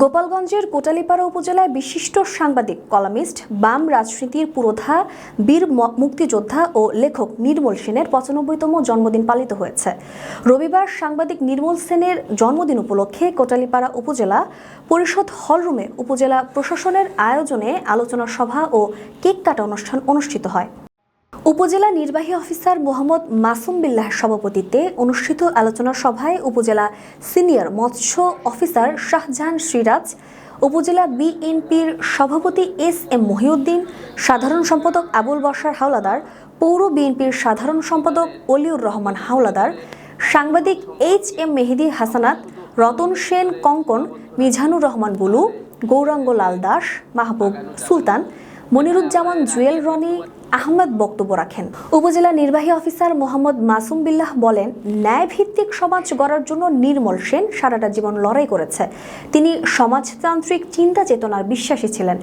গোপালগঞ্জের কোটালীপাড়া উপজেলায় বিশিষ্ট সাংবাদিক, কলামিস্ট, বাম রাজনীতির পুরোধা, বীর মুক্তিযোদ্ধা ও লেখক নির্মল সেনের ৯৫তম জন্মদিন পালিত হয়েছে। রবিবার সাংবাদিক নির্মল সেনের জন্মদিন উপলক্ষে কোটালীপাড়া উপজেলা পরিষদ হলরুমে উপজেলা প্রশাসনের আয়োজনে আলোচনা সভা ও কেক কাটা অনুষ্ঠান অনুষ্ঠিত হয়। উপজেলা নির্বাহী অফিসার মোহাম্মদ মাসুম বিল্লাহর সভাপতিত্বে অনুষ্ঠিত আলোচনা সভায় উপজেলা সিনিয়র মৎস্য অফিসার শাহজাহান সিরাজ, উপজেলা বিএনপির সভাপতি এস.এম. মহিউদ্দিন, সাধারণ সম্পাদক আবুল বশর হাওলাদার, পৌর বিএনপির সাধারণ সম্পাদক অলিউর রহমান হাওলাদার, সাংবাদিক এইচ.এম. মেহেদী হাসানাত, রতন সেন কঙ্কন, মিজানুর রহমান বুলু, গৌরাঙ্গ লাল দাস, মাহবুব সুলতান, মনিরুজ্জামান জুয়েল, রনি আহমেদ বক্তব্য রাখেন। উপজেলা নির্বাহী অফিসার মোহাম্মদ মাসুম বিল্লাহ বলেন, ন্যায়ভিত্তিক সমাজ গড়ার জন্য নির্মল সেন সারাটা জীবন লড়াই করেছে। তিনি সমাজতান্ত্রিক চিন্তা চেতনার বিশ্বাসী ছিলেন।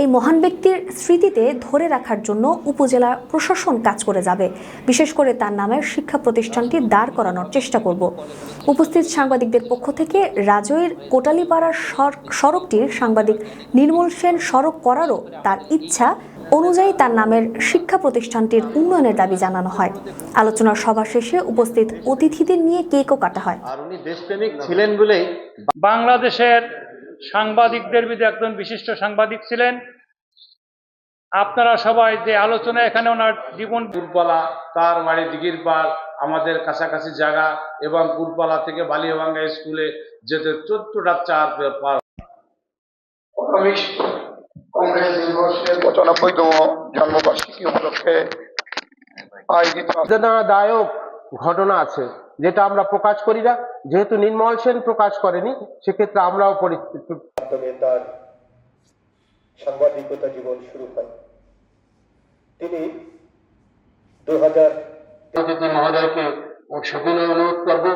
এই মহান ব্যক্তির স্মৃতিতে ধরে রাখার জন্য উপজেলা প্রশাসন কাজ করে যাবে। বিশেষ করে তার নামের শিক্ষা প্রতিষ্ঠানটি দাঁড় করানোর চেষ্টা করব। উপস্থিত সাংবাদিকদের পক্ষ থেকে রাজৈর কোটালীপাড়ার সড়কটির সাংবাদিক নির্মল সেন সড়ক করারও তার ইচ্ছা অনুযায়ী তার নামের শিক্ষা প্রতিষ্ঠানটির উন্নয়নের দাবি জানানো হয়। আলোচনা সভা শেষে উপস্থিত অতিথিদের নিয়ে কেকও কাটা হয়। আর উনি দেশপ্রেমিক ছিলেন বলেই বাংলাদেশের সাংবাদিকদের মধ্যে একজন বিশিষ্ট সাংবাদিক ছিলেন। আপনারা সবাই যে আলোচনা এখানে ওনার জীবন, কুরপালা, তার বাড়ি দিঘির পাড়, আমাদের কাছাকাছি জায়গা, এবং কুরপালা থেকে বালিয়াভাঙ্গা স্কুলে যেতে ১৪টা চার পার। কংগ্রেস ৯৫তম জন্মবার্ষিকী উপলক্ষে আয়োজিত বেদনাদায়ক ঘটনা আছে, যেটা আমরা প্রকাশ করি না। যেহেতু নির্মল সেন প্রকাশ করেনি, সেক্ষেত্রে আমরাও তার সাংবাদিকতা জীবন শুরু হয়। তিনি ২০০০ মহোদয়কে সেদিনে অনুরোধ করবো